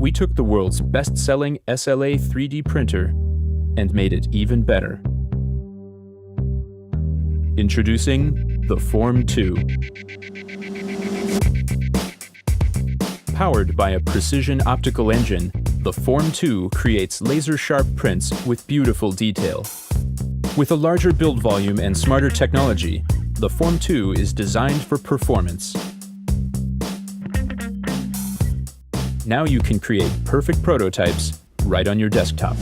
We took the world's best-selling SLA 3D printer and made it even better. Introducing the Form 2. Powered by a precision optical engine, the Form 2 creates laser-sharp prints with beautiful detail. With a larger build volume and smarter technology, the Form 2 is designed for performance. Now you can create perfect prototypes right on your desktop.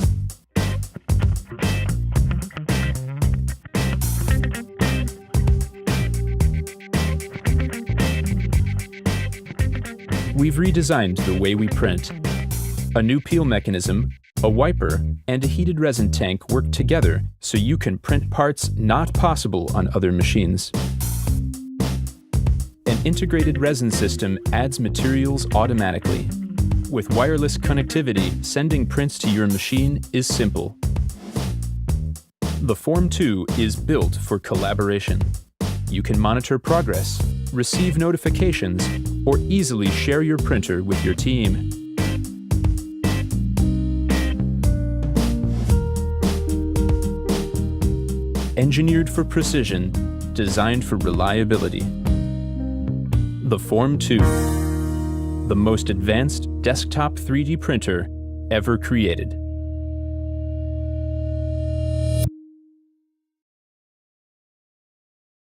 We've redesigned the way we print. A new peel mechanism, a wiper, and a heated resin tank work together so you can print parts not possible on other machines. An integrated resin system adds materials automatically. With wireless connectivity, sending prints to your machine is simple. The Form 2 is built for collaboration. You can monitor progress, receive notifications, or easily share your printer with your team. Engineered for precision, designed for reliability. The Form 2, the most advanced desktop 3D printer ever created.